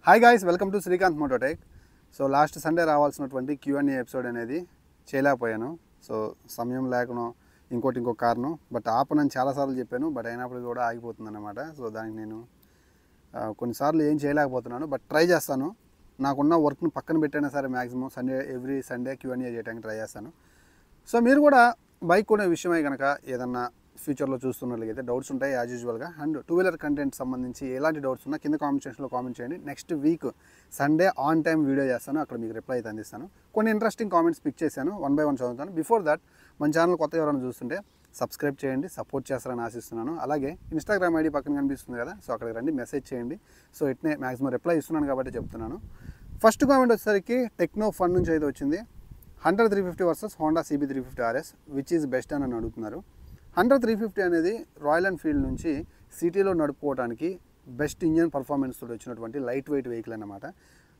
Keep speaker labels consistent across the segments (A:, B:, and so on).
A: Hi guys, welcome to Srikanth Mototech. So last Sunday రావాల్సినటువంటి Q&A episode అనేది చేయలేకపోయాను. So సమయం లేకనో ఇంకో కారణం. బట్ ఆపనని చాలాసార్లు చెప్పాను, బట్ అయినప్పుడు కూడా ఆగిపోతుంది అన్నమాట. సో దానికి నేను కొన్నిసార్లు ఏం చేయలేకపోతున్నాను, బట్ ట్రై చేస్తాను. నాకున్న వర్క్ని పక్కన పెట్టైనా సరే మ్యాక్సిమం ఎవ్రీ సండే Q&A చేయడానికి ట్రై చేస్తాను. సో మీరు కూడా బైక్ కొనే విషయమై కనుక ఏదన్నా ఫ్యూచర్లో చూస్తున్నట్లయితే డౌట్స్ ఉంటాయి యాజ్ యూజువల్గా. అండ్ టూ వీలర్ కంటెంట్ సంబంధించి ఎలాంటి డౌట్స్ ఉన్నా కింద కామెంట్ సెక్షన్లో కామెంట్ చేయండి. Next week Sunday on time video చేస్తాను, అక్కడ మీకు రిప్లై అయితే అందిస్తాను. కొన్ని ఇంట్రెస్టింగ్ కామెంట్స్ పిక్ చేశాను, 1 by 1 చదువుతాను. బిఫోర్ దట్ మన ఛానల్ కొత్తగా ఎవరైనా చూస్తుంటే సబ్స్క్రైబ్ చేయండి, సపోర్ట్ చేస్తారని ఆశిస్తున్నాను. అలాగే ఇన్స్టాగ్రామ్ ఐడి పక్కన కనిపిస్తుంది కదా, సో అక్కడికి రండి, మెసేజ్ చేయండి. సో ఇట్నే మ్యాక్సిమం రిప్లై ఇస్తున్నాను కాబట్టి చెప్తున్నాను. ఫస్ట్ కామెంట్ వచ్చేసరికి టెక్నో ఫన్ నుంచి అయితే వచ్చింది. Hunter 350 versus Honda CB 350 RS which is best అని అడుగుతున్నారు. హంటర్ 350 అనేది రాయల్ ఎన్ఫీల్డ్ నుంచి సిటీలో నడుపుకోవడానికి బెస్ట్ ఇంజన్ పర్ఫార్మెన్స్ తోటి వచ్చినటువంటి లైట్ వెయిట్ వెహికల్ అన్నమాట.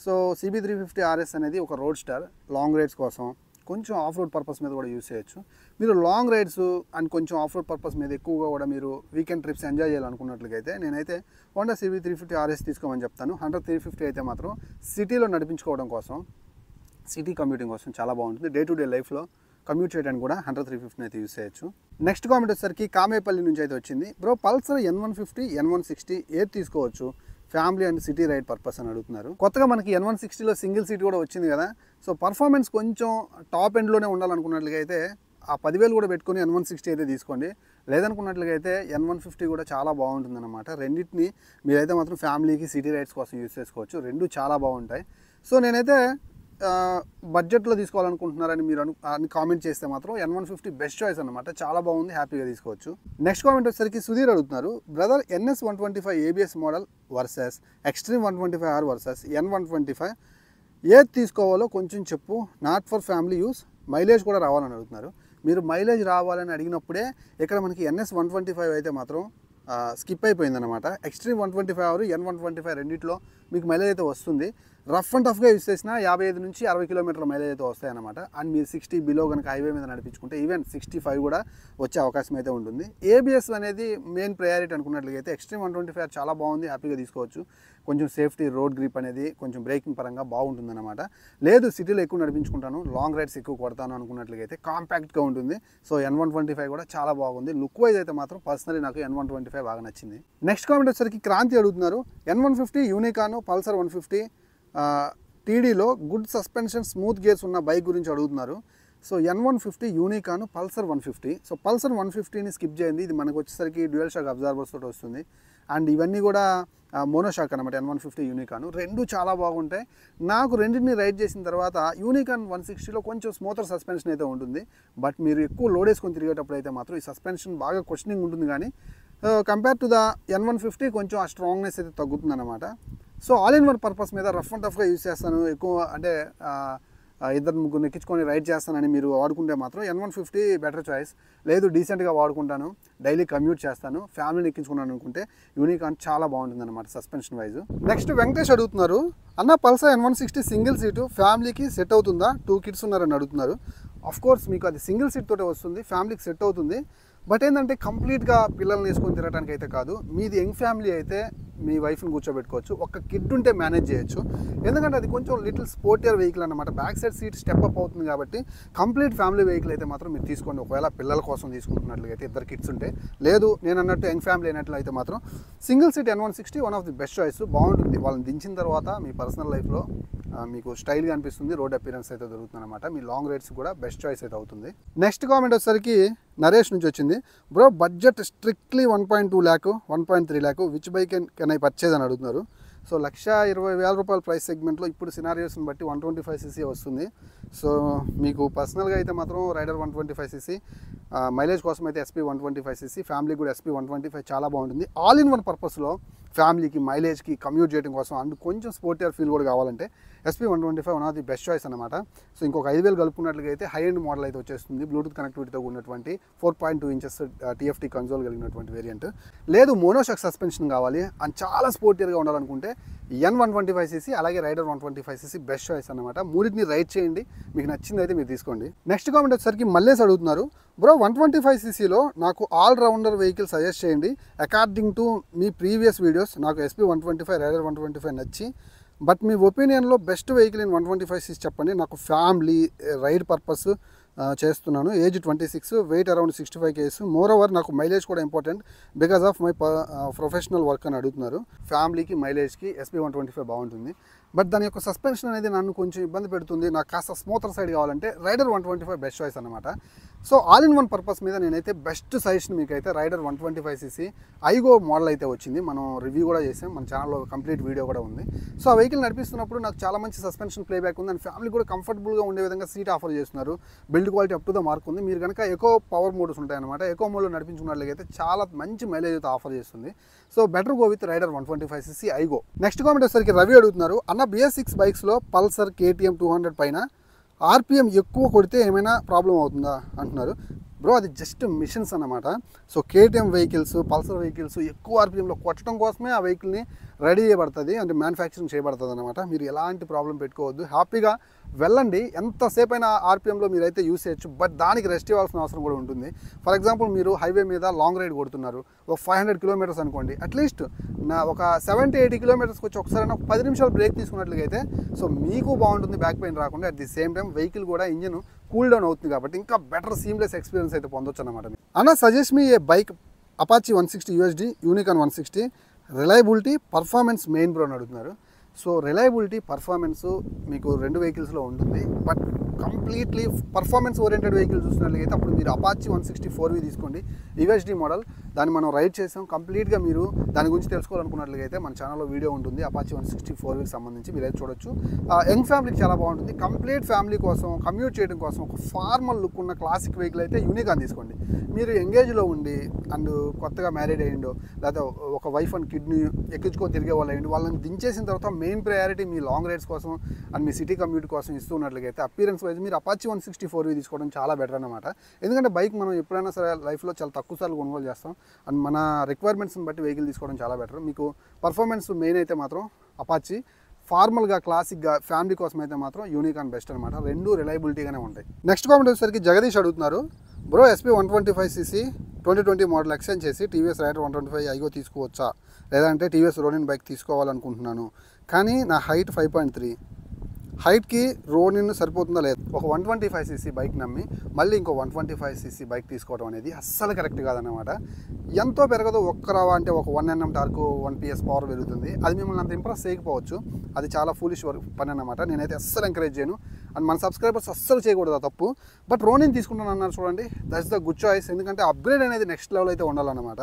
A: సో CB 350 RS అనేది ఒక రోడ్ స్టార్, లాంగ్ రైడ్స్ కోసం, కొంచెం ఆఫ్ రోడ్ పర్పస్ మీద కూడా యూస్ చేయొచ్చు. మీరు లాంగ్ రైడ్స్ అండ్ కొంచెం ఆఫ్ రోడ్ పర్పస్ మీద ఎక్కువగా కూడా మీరు వీకెండ్ ట్రిప్స్ ఎంజాయ్ చేయాలనుకున్నట్లయితే నేనైతే హోండా CB 350 RS తీసుకోమని చెప్తాను. హంటర్ 350 అయితే మాత్రం సిటీలో నడిపించుకోవడం కోసం, సిటీ కమ్యూటింగ్ కోసం చాలా బాగుంటుంది. డే టు డే లైఫ్లో కమ్యూట్ చేయడానికి కూడా హంటర్ 350 అయితే యూస్ చేయొచ్చు. నెక్స్ట్ కామెంట్ వచ్చేసరికి కామేపల్లి నుంచి అయితే వచ్చింది. బ్రో పల్సర్ N150 N160 ఏది తీసుకోవచ్చు family and city ride purpose అని అడుగుతున్నారు. కొత్తగా మనకి N160లో సింగిల్ సీట్ కూడా వచ్చింది కదా. సో పర్ఫార్మెన్స్ కొంచెం టాప్ ఎండ్లోనే ఉండాలనుకున్నట్లుగా అయితే ఆ 10,000 కూడా పెట్టుకొని N160 అయితే తీసుకోండి. లేదనుకున్నట్లుగా అయితే N150 కూడా చాలా బాగుంటుంది అన్నమాట. రెండింటిని మీరైతే మాత్రం ఫ్యామిలీకి సిటీ రైడ్స్ కోసం యూస్ చేసుకోవచ్చు. రెండు చాలా బాగుంటాయి. సో నేనైతే బడ్జెట్లో తీసుకోవాలనుకుంటున్నారని మీరు కామెంట్ చేస్తే మాత్రం N150 బెస్ట్ చాయిస్ అనమాట. చాలా బాగుంది, హ్యాపీగా తీసుకోవచ్చు. నెక్స్ట్ కామెంట్ వచ్చేసరికి సుధీర్ అడుగుతున్నారు. Brother NS 125 ABS model versus extreme 125R versus N125 ఏది తీసుకోవాలో కొంచెం చెప్పు, not for family use, mileage కూడా రావాలని అడుగుతున్నారు. మీరు మైలేజ్ రావాలని అడిగినప్పుడే ఇక్కడ మనకి NS 125 అయితే మాత్రం స్కిప్ అయిపోయిందనమాట. ఎక్స్ట్రీమ్ 125 N125 రెండిట్లో మీకు మైలేజ్ అయితే వస్తుంది. రఫ్ అండ్ టఫ్గా యూస్ చేసినా 55 నుంచి 60 కిలోమీటర్ల మైలేజ్ అయితే వస్తాయన్నమాట. అండ్ మీరు 60 బిలో కనుక హైవే మీద నడిపించుకుంటే ఈవెన్ 65 కూడా వచ్చే అవకాశం అయితే ఉంటుంది. ABS అనేది మెయిన్ ప్రయారిటీ అనుకున్నట్లయితే ఎక్స్ట్రీమ్ 125 చాలా బాగుంది, హ్యాపీగా తీసుకోవచ్చు. కొంచెం సేఫ్టీ, రోడ్ గ్రిప్ అనేది కొంచెం బ్రేకింగ్ పరంగా బాగుంటుంది అనమాట. లేదు సిటీలో ఎక్కువ నడిపించుకుంటాను, లాంగ్ రైడ్స్ ఎక్కువ కొడతాను అనుకున్నట్లయితే కాంపాక్ట్గా ఉంటుంది. సో N125 కూడా చాలా బాగుంది. లుక్ వైజ్ అయితే మాత్రం పర్సనలీ నాకు N125 బాగా నచ్చింది. నెక్స్ట్ కామెంట్ వచ్చేసరికి క్రాంతి అడుగుతున్నారు. N150 యూనికాన్ పల్సర్ 150 TDలో గుడ్ సస్పెన్షన్, స్మూత్ గేర్స్ ఉన్న బైక్ గురించి అడుగుతున్నారు. So N150 Unicorn Pulsar 150. So Pulsar 150ని స్కిప్ చేయండి. ఇది మనకు వచ్చేసరికి డ్యూయల్ షాక్ అబ్జార్బర్స్ తోటి వస్తుంది. అండ్ ఇవన్నీ కూడా మోనోషాక్ అనమాట. N150 యూనికాన్ రెండు చాలా బాగుంటాయి. నాకు రెండింటిని రైడ్ చేసిన తర్వాత యూనికాన్ 160లో కొంచెం స్మూతర్ సస్పెన్షన్ అయితే ఉంటుంది. బట్ మీరు ఎక్కువ లోడ్ వేసుకొని తిరిగేటప్పుడు అయితే మాత్రం ఈ సస్పెన్షన్ బాగా క్వశ్చనింగ్ ఉంటుంది. కానీ కంపేర్ టు ద N150 కొంచెం ఆ స్ట్రాంగ్నెస్ అయితే తగ్గుతుంది అనమాట. So all in one purpose మీద రఫ్ అండ్ టఫ్గా యూజ్ చేస్తాను, ఎక్కువ అంటే 2-3 ఎక్కించుకొని రైడ్ చేస్తానని మీరు వాడుకుంటే మాత్రం N150 బెటర్ చాయిస్. లేదు డీసెంట్గా వాడుకుంటాను, డైలీ కమ్యూట్ చేస్తాను, ఫ్యామిలీని ఎక్కించుకున్నాను అనుకుంటే యూనికాన్ చాలా బాగుంటుంది అనమాట సస్పెన్షన్ వైజ్. నెక్స్ట్ వెంకటేష్ అడుగుతున్నారు. అన్న పల్సర్ N160 సింగిల్ సీటు ఫ్యామిలీకి సెట్ అవుతుందా? 2 kids ఉన్నారని అడుగుతున్నారు. ఆఫ్ కోర్స్ మీకు అది సింగిల్ సీట్ తోటే వస్తుంది, ఫ్యామిలీకి సెట్ అవుతుంది. బట్ ఏంటంటే కంప్లీట్గా పిల్లల్ని వేసుకొని తిరగడానికి అయితే కాదు. మీది యంగ్ ఫ్యామిలీ అయితే మీ వైఫ్ని కూర్చోబెట్టుకోవచ్చు, ఒక కిడ్ ఉంటే మేనేజ్ చేయొచ్చు. ఎందుకంటే అది కొంచెం లిటిల్ స్పోర్టియర్ వెహికల్ అనమాట. Back side seat step up అవుతుంది కాబట్టి కంప్లీట్ ఫ్యామిలీ వెహికల్ అయితే మాత్రం మీరు తీసుకోండి. ఒకవేళ పిల్లల కోసం తీసుకుంటున్నట్లయితే, 2 kids ఉంటే. లేదు నేను అన్నట్టు యంగ్ ఫ్యామిలీ అయినట్లయితే మాత్రం single seat N160 one of the best choice. బాగుంటుంది. వాళ్ళని దించిన తర్వాత మీ పర్సనల్ లైఫ్లో మీకు స్టైల్గా అనిపిస్తుంది, రోడ్ అపీరెన్స్ అయితే దొరుకుతుంది అనమాట. మీ లాంగ్ రైడ్స్ కూడా బెస్ట్ చాయిస్ అయితే అవుతుంది. నెక్స్ట్ కామెంట్ వచ్చేసరికి నరేష్ నుంచి వచ్చింది. Bro budget strictly 1.2 lakh 1.3 lakh which bike can I purchase అని అడుగుతున్నారు. సో 1,20,000 రూపాయల ప్రైస్ సెగ్మెంట్లో ఇప్పుడు సినారియోస్ని బట్టి 125cc వస్తుంది. సో మీకు పర్సనల్గా అయితే మాత్రం రైడర్ 125cc, మైలేజ్ కోసం అయితే SP 125cc, ఫ్యామిలీ కూడా SP 125 చాలా బాగుంటుంది. ఆల్ ఇన్ వన్ పర్పస్లో ఫ్యామిలీకి, మైలేజ్కి, కమ్యూట్ చేయడం కోసం అండ్ కొంచెం స్పోర్టియర్ ఫీల్ కూడా కావాలంటే SP 125 one of the best choice అనమాట. సో ఇంకొక 5,000 కలుపుకున్నట్లుగా అయితే హై ఎండ్ మోడల్ అయితే వచ్చేస్తుంది. బ్లూటూత్ కనెక్టివిటీతో ఉన్నటువంటి 4.2 inches TFT కన్సోల్ కలిగినటువంటి వేరియంట్. లేదు మోనోషాక్ సస్పెన్షన్ కావాలి అండ్ చాలా స్పోర్టియర్గా ఉండాలనుకుంటే N125cc అలాగే రైడర్ 125cc బెస్ట్ చాయిస్ అనమాట. మూడింటిని రైడ్ చేయండి, మీకు నచ్చింది అయితే మీరు తీసుకోండి. నెక్స్ట్ కామెంట్ వచ్చేసరికి మల్లేష్ అడుగుతున్నారు. బ్రో 125cc నాకు ఆల్ రౌండర్ వెహికల్ సజెస్ట్ చేయండి. అకార్డింగ్ టు మీ ప్రీవియస్ వీడియోస్ నాకు SP 125 రైడర్ 125 నచ్చి బట్ మీ ఒపీనియన్లో బెస్ట్ వెహికల్ ఇన్ 125cc చెప్పండి. నాకు ఫ్యామిలీ రైడ్ పర్పస్ చేస్తున్నాను. Age 26, weight around 65 kgs. Moreover నాకు మైలేజ్ కూడా important because of my professional work అని అడుగుతున్నారు. ఫ్యామిలీకి మైలేజ్కి SP 125 బాగుంటుంది. బట్ దాని యొక్క సస్పెన్షన్ అనేది నన్ను కొంచెం ఇబ్బంది పెడుతుంది. నాకు కాస్త స్మూతర్ సైడ్ కావాలంటే రైడర్ 125 బెస్ట్ చాయిస్ అనమాట. So all in one purpose మీద నేనైతే బెస్ట్ సజెషన్ మీకైతే రైడర్ 125cc ఐగో మోడల్ అయితే వచ్చింది. మనం రివ్యూ కూడా చేసాం, మన ఛానల్లో కంప్లీట్ వీడియో కూడా ఉంది. సో ఆ వెహికల్ నడిపిస్తున్నప్పుడు నాకు చాలా మంచి సస్పెన్షన్ ప్లేబ్యాక్ ఉంది అండ్ ఫ్యామిలీ కూడా కంఫర్టబుల్గా ఉండే విధంగా సీట్ ఆఫర్ చేస్తున్నారు. Build quality up to the mark ఉంది. మీరు కనుక ఎకో పవర్ మోడ్స్ ఉంటాయన్నమాట. ఎకో మోడ్లో నడిపించుకున్నట్లయితే చాలా మంచి మైలేజ్ అయితే ఆఫర్ చేస్తుంది. So better go with Raider 125cc iGO. Next comment వచ్చేసరికి రవి అడుగుతున్నారు, అన్న BS6 బైక్స్లో పల్సర్ KTM 200 పైన RPM ఎక్కువ కొడితే ఏమైనా ప్రాబ్లం అవుతుందా అంటున్నారు. బ్రో అది జస్ట్ మిషన్స్ అన్నమాట. So KTM vehicles, Pulsar vehicles ఎక్కువ RPMలో కొట్టడం కోసమే ఆ వెహికల్ని రెడీ చేయబడుతుంది, అంటే మ్యానుఫ్యాక్చరింగ్ చేయబడుతుంది అనమాట. మీరు ఎలాంటి ప్రాబ్లం పెట్టుకోవద్దు, హ్యాపీగా వెళ్ళండి. ఎంతసేపు అయినా RPMలో మీరైతే యూస్ చేయొచ్చు. బట్ దానికి రెస్ట్ ఇవ్వాల్సిన అవసరం కూడా ఉంటుంది. ఫర్ ఎగ్జాంపుల్ మీరు హైవే మీద లాంగ్ రైడ్ కొడుతున్నారు, ఒక 500 kilometers అనుకోండి. అట్లీస్ట్ ఒక 70-80 kilometers వచ్చి ఒకసారి ఒక 10 నిమిషాలు బ్రేక్ తీసుకున్నట్లయితే సో మీకు బాగుంటుంది, బ్యాక్ పెయిన్ రాకుండా. At the same time vehicle కూడా ఇంజిన్ కూల్ డౌన్ అవుతుంది కాబట్టి ఇంకా బెటర్ సీమ్లెస్ ఎక్స్పీరియన్స్ అయితే పొందొచ్చు అనమాట. అన్న సజెస్ట్ మీ ఏ bike Apache 160 USD, Unicorn 160, reliability performance main bro అని అడుగుతున్నారు. సో రిలయబిలిటీ పర్ఫార్మెన్స్ మీకు రెండు వెహికల్స్లో ఉంటుంది. But completely performance oriented vehicle చూసినట్లయితే అప్పుడు మీరు అపాచీ 160 4V తీసుకోండి, USD మోడల్. దాన్ని మనం రైడ్ చేసాం. కంప్లీట్గా మీరు దాని గురించి తెలుసుకోవాలనుకున్నట్లయితే మన ఛానల్లో వీడియో ఉంటుంది అపాచీ 160 4Vకి సంబంధించి, మీరు అయితే చూడొచ్చు. యంగ్ ఫ్యామిలీకి చాలా బాగుంటుంది. కంప్లీట్ ఫ్యామిలీ కోసం కమ్యూట్ చేయడం కోసం ఒక ఫార్మల్ లుక్ ఉన్న క్లాసిక్ వెహికల్ అయితే యూనికాన్ తీసుకోండి. మీరు ఎంగేజ్లో ఉండి అండ్ కొత్తగా మ్యారీడ్ అయ్యిండో లేకపోతే ఒక వైఫ్ అండ్ కిడ్ని ఎక్కించుకొని తిరిగే వాళ్ళు అయ్యిండు, వాళ్ళని దించేసిన తర్వాత మెయిన్ ప్రయారిటీ మీ లాంగ్ రైడ్స్ కోసం అండ్ మీ సిటీ కమ్యూట్ కోసం ఇస్తున్నట్లయితే అపీరెన్స్ వైజ్ మీరు అపాచీ 160 4V తీసుకోవడం చాలా బెటర్ అనమాట. ఎందుకంటే బైక్ మనం ఎప్పుడైనా సరే లైఫ్లో చాలా తక్కువ సార్లు కొనుగోలు చేస్తాం అండ్ మన రిక్వైర్మెంట్స్ని బట్టి వెహికల్ తీసుకోవడం చాలా బెటర్. మీకు పర్ఫార్మెన్స్ మెయిన్ అయితే మాత్రం అపాచీ, ఫార్మల్గా క్లాసిక్గా ఫ్యామిలీ కోసం అయితే మాత్రం యూనికాన్ బెస్ట్ అనమాట. రెండు రిలయబిలిటీగానే ఉంటాయి. నెక్స్ట్ కామెంట్ వచ్చేసరికి జగదీష్ అడుగుతున్నారు, bro SP 125cc 2020 model exchange చేసి TVS రైడర్ 125 ఐగో తీసుకోవచ్చా, లేదంటే TVS రోనిన్ బైక్ తీసుకోవాలనుకుంటున్నాను, కానీ నా హైట్ 5.3, హైట్కి రోనిన్ సరిపోతుందా లేదు. ఒక 125cc బైక్ నమ్మి మళ్ళీ ఇంకో 125cc బైక్ తీసుకోవడం అనేది అస్సలు కరెక్ట్ కాదన్నమాట. ఎంతో పెరగదు, ఒక్కరవా అంటే ఒక 1 Nm టార్క్ 1 PS పవర్ పెరుగుతుంది. అది మిమ్మల్ని అంత ఇంప్రెస్ చేయకపోవచ్చు, అది చాలా ఫూలిష్ పని అన్నమాట. నేనైతే అస్సలు ఎంకరేజ్ చేయను అండ్ మన సబ్స్క్రైబర్స్ అస్సలు చేయకూడదు ఆ తప్పు. బట్ రోనిన్ తీసుకుంటాను అన్నారు చూడండి, దట్స్ ద గుడ్ చాయిస్. ఎందుకంటే అప్గ్రేడ్ అనేది నెక్స్ట్ లెవెల్ అయితే ఉండాలన్నమాట.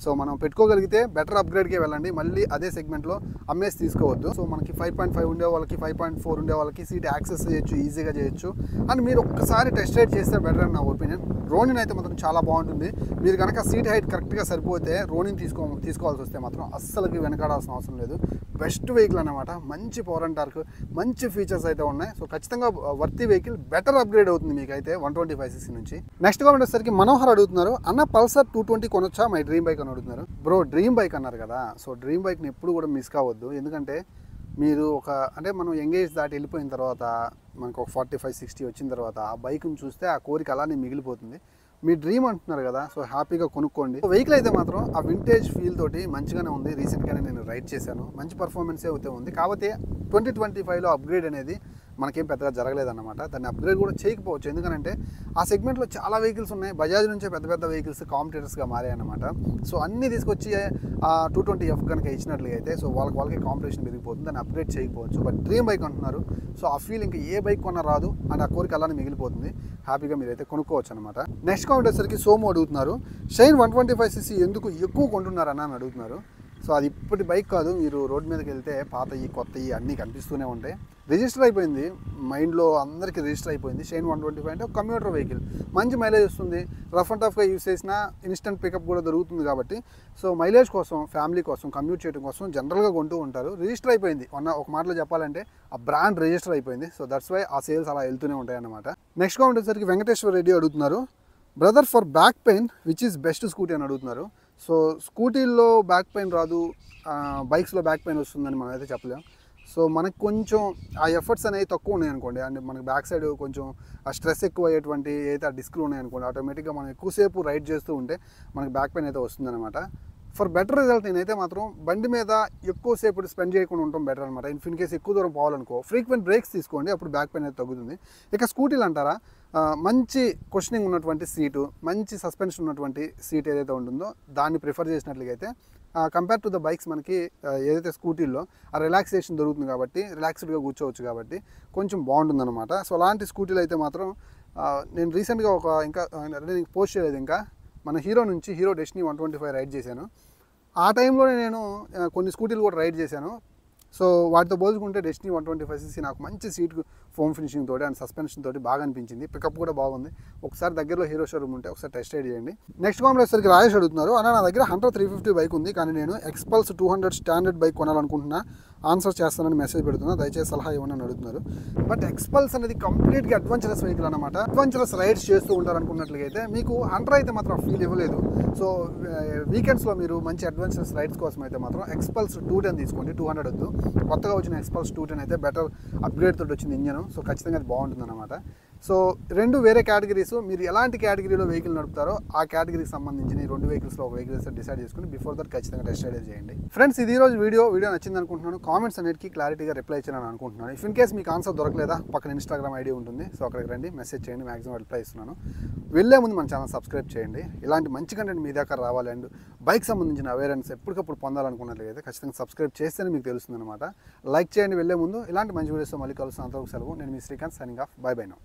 A: సో మనం పెట్టుకోగలిగితే బెటర్ అప్గ్రేడ్కే వెళ్ళండి, మళ్ళీ అదే సెగ్మెంట్లో అమ్మేసి తీసుకోవద్దు. సో మనకి 5.5 ఉండే వాళ్ళకి 5.4 ఉండే వాళ్ళకి సీట్ యాక్సెస్ చేయొచ్చు, ఈజీగా చేయొచ్చు. అండ్ మీరు ఒక్కసారి టెస్ట్ రైడ్ చేస్తే బెటర్ అని నా ఒపీనియన్. రోనిన్ అయితే మాత్రం చాలా బాగుంటుంది. మీరు కనుక సీట్ హైట్ కరెక్ట్గా సరిపోతే రోనిన్ తీసుకోవాల్సి వస్తే మాత్రం అస్సలకి వెనకాడాల్సిన అవసరం లేదు. బెస్ట్ వెహికల్ అనమాట. మంచి పవర్ అండ్ టార్క్, మంచి ఫీచర్స్ అయితే ఉన్నాయి. సో ఖచ్చితంగా వర్తీ వెహికల్, బెటర్ అప్గ్రేడ్ అవుతుంది మీకు అయితే 125cc నుంచి. నెక్స్ట్ కామెంట్ వచ్చేసరికి మనోహర్ అడుగుతున్నారు, అన్న పల్సర్ 220 కొనొచ్చా మై డ్రీమ్ బైక్ అని అడుగుతున్నారు. బ్రో డ్రీమ్ బైక్ అన్నారు కదా, సో డ్రీమ్ బైక్ని ఎప్పుడు కూడా మిస్ కావద్దు. ఎందుకంటే మీరు అంటే మనం ఎంగేజ్ దాటి వెళ్ళిపోయిన తర్వాత మనకు ఒక 45-60 వచ్చిన తర్వాత ఆ బైక్ని చూస్తే ఆ కోరిక అలానే మిగిలిపోతుంది. మీ డ్రీమ్ అంటున్నారు కదా, సో హ్యాపీగా కొనుక్కోండి. వెహికల్ అయితే మాత్రం ఆ వింటేజ్ ఫీల్ తోటి మంచిగానే ఉంది. రీసెంట్గానే నేను రైడ్ చేశాను, మంచి పర్ఫార్మెన్సే అయితే ఉంది. కాకపోతే 2025లో అప్గ్రేడ్ అనేది మనకేం పెద్దగా జరగలేదన్నమాట. దాన్ని అప్గ్రేడ్ కూడా చేయకపోవచ్చు, ఎందుకంటే ఆ సెగ్మెంట్లో చాలా వెహికల్స్ ఉన్నాయి. బజాజ్ నుంచే పెద్ద పెద్ద వెహికల్స్ కాంపిటేటర్స్గా మారాయన్నమాట. సో అన్నీ తీసుకొచ్చి ఆ 220F కనుక ఇచ్చినట్లయితే సో వాళ్ళకి కాంపిటీషన్ పెరిగిపోతుంది, దాన్ని అప్గ్రేడ్ చేయకపోవచ్చు. బట్ డ్రీమ్ బైక్ అంటున్నారు, సో ఆ ఫీల్ ఇంకా ఏ బైక్ కొన్నా రాదు అండ్ ఆ కోరిక అలానే మిగిలిపోతుంది. హ్యాపీగా మీరైతే కొనుక్కోవచ్చు అనమాట. నెక్స్ట్ కామెంట్ వచ్చేసరికి సోము అడుగుతున్నారు, షైన్ 125cc ఎందుకు ఎక్కువ కొంటున్నారని అడుగుతున్నారు. సో అది ఇప్పటి బైక్ కాదు, మీరు రోడ్ మీదకి వెళ్తే పాతవి కొత్తవి అన్నీ కనిపిస్తూనే ఉంటాయి. రిజిస్టర్ అయిపోయింది, మైండ్లో అందరికీ రిజిస్టర్ అయిపోయింది. షైన్ 125 అంటే ఒక కమ్యూటర్ వెహికల్, మంచి మైలేజ్ వస్తుంది. రఫ్ అండ్ టఫ్గా యూస్ చేసినా ఇన్స్టెంట్ పికప్ కూడా దొరుకుతుంది కాబట్టి సో మైలేజ్ కోసం, ఫ్యామిలీ కోసం, కమ్యూట్ చేయడం కోసం జనరల్గా కొంటూ ఉంటారు. రిజిస్టర్ అయిపోయింది, ఒక మాటలో చెప్పాలంటే ఆ బ్రాండ్ రిజిస్టర్ అయిపోయింది. సో దట్స్ వై ఆ సేల్స్ అలా వెళ్తూనే ఉంటాయి అన్నమాట. నెక్స్ట్ కామెంట్ వచ్చేసరికి వెంకటేశ్వర రెడ్డి అడుగుతున్నారు, brother for back pain which is best scooty అని అడుగుతున్నారు. సో స్కూటీల్లో బ్యాక్ పెయిన్ రాదు, బైక్స్లో బ్యాక్ పెయిన్ వస్తుందని మనం అయితే చెప్పలేం. సో మనకు కొంచెం ఆ ఎఫర్ట్స్ అనేవి తక్కువ ఉన్నాయి అనుకోండి, అంటే మనకి బ్యాక్ సైడ్ కొంచెం ఆ స్ట్రెస్ ఎక్కువ అయ్యేటువంటి అయితే ఆ డిస్క్లు ఉన్నాయి అనుకోండి, ఆటోమేటిక్గా మనం ఎక్కువసేపు రైడ్ చేస్తూ ఉంటే మనకి బ్యాక్ పెయిన్ అయితే వస్తుందన్నమాట. ఫర్ బెటర్ రిజల్ట్ నేనైతే మాత్రం బండి మీద ఎక్కువసేపు స్పెండ్ చేయకుండా ఉండటం బెటర్ అనమాట. ఇన్ కేసు ఎక్కువ దూరం పోవాలనుకో ఫ్రీక్వెంట్ బ్రేక్స్ తీసుకోండి, అప్పుడు బ్యాక్ పెయిన్ అయితే తగ్గుతుంది. ఇక స్కూటీలు అంటారా, మంచి కుషనింగ్ ఉన్నటువంటి సీటు, మంచి సస్పెన్షన్ ఉన్నటువంటి సీట్ ఏదైతే ఉంటుందో దాన్ని ప్రిఫర్ చేసినట్లయితే కంపేర్ టు ద బైక్స్ మనకి ఏదైతే స్కూటీల్లో ఆ రిలాక్సేషన్ దొరుకుతుంది కాబట్టి రిలాక్స్డ్గా కూర్చోవచ్చు కాబట్టి కొంచెం బాగుంటుందన్నమాట. సో అలాంటి స్కూటీలు అయితే మాత్రం నేను రీసెంట్గా ఇంకా పోస్ట్ చేయలేదు, ఇంకా మన హీరో నుంచి హీరో డెస్టినీ 125 రైడ్ చేశాను. ఆ టైంలోనే నేను కొన్ని స్కూటీలు కూడా రైడ్ చేశాను. సో వాటితో పోల్చుకుంటే డెస్టినీ 125cc నాకు మంచి సీట్ ఫోమ్ ఫినిషింగ్ తోటి అండ్ సస్పెన్షన్ తోటి బాగా అనిపించింది. పికప్ కూడా బాగుంది. ఒకసారి దగ్గరలో హీరో షోరూమ్ ఉంటే ఒకసారి టెస్ట్ రైడ్ చేయండి. నెక్స్ట్ కామెంట్ వచ్చేసరికి రాజేష్ అడుగుతున్నారు, అన్న నా దగ్గర హంటర్ 350 బైక్ ఉంది, కానీ నేను ఎక్స్పల్స్ 200 స్టాండర్డ్ బైక్ కొనాలనుకుంటున్నా, ఆన్సర్ చేస్తానని మెసేజ్ పెడుతున్నా, దయచేసి సలహా ఇవ్వని అని అడుగుతున్నారు. బట్ ఎక్స్పల్స్ అనేది కంప్లీట్గా అడ్వెంచరస్ వెహికల్ అనమాట. అడ్వెంచరస్ రైడ్స్ చేస్తూ ఉంటారు అనుకున్నట్లయితే మీకు హంటర్ అయితే మాత్రం ఫీల్ ఇవ్వలేదు. సో వీకెండ్స్లో మీరు మంచి అడ్వెంచరస్ రైడ్స్ కోసం అయితే మాత్రం ఎక్స్పల్స్ 210 తీసుకోండి, 200 వద్దు. కొత్తగా వచ్చిన ఎక్స్పల్స్ 210 అయితే బెటర్ అప్గ్రేడ్ తోటి వచ్చింది ఇంజన్. సో ఖచ్చితంగా అది బాగుంటుంది అనమాట. సో రెండు వేరే కేటగిరీస్, మీరు ఎలాంటి కేటగిరీలో వెహికల్ నడుపుతారో ఆ కేటగిరీకి సంబంధించిన ఈ రెండు వెహికల్స్లో ఒక వెహికల్స్ డిసైడ్ చేసుకుని బిఫోర్ దట్ ఖచ్చితంగా టెస్ట్ రైడ్ చేయండి. ఫ్రెండ్స్, ఇది రోజు వీడియో నచ్చింది అనుకుంటున్నాను. కామెంట్స్ అన్నిటికీ క్లారిటీగా రిప్లై ఇచ్చాను అనుకుంటున్నాను. ఇఫ్ ఇన్ కేస్ మీకు ఆన్సర్ దొరకలేదా, పక్కన ఇన్స్టాగ్రామ్ ఐడి ఉంటుంది, సో అక్కడికి రండి, మెసేజ్ చేయండి, మాక్సిమం రిప్లై ఇస్తున్నాను. వెళ్ళే ముందు మన ఛానల్ సబ్స్క్రైబ్ చేయండి. ఇలాంటి మంచి కంటెంట్ మీ దాకా రావాలి అండ్ బైక్ సంబంధించిన అవేర్నెస్ ఎప్పటికప్పుడు పొందాలనుకున్నట్లయితే ఖచ్చితంగా సబ్స్క్రైబ్ చేస్తేనే మీకు తెలుస్తుంది అనమాట. లైక్ చేయండి వెళ్ళే ముందు. ఇలాంటి మంచి వీడియోస్తో మళ్ళీ కలుస్తాను. అంతవరకు సెలవు. నేను మీ Srikanth, signing off. Bye bye now.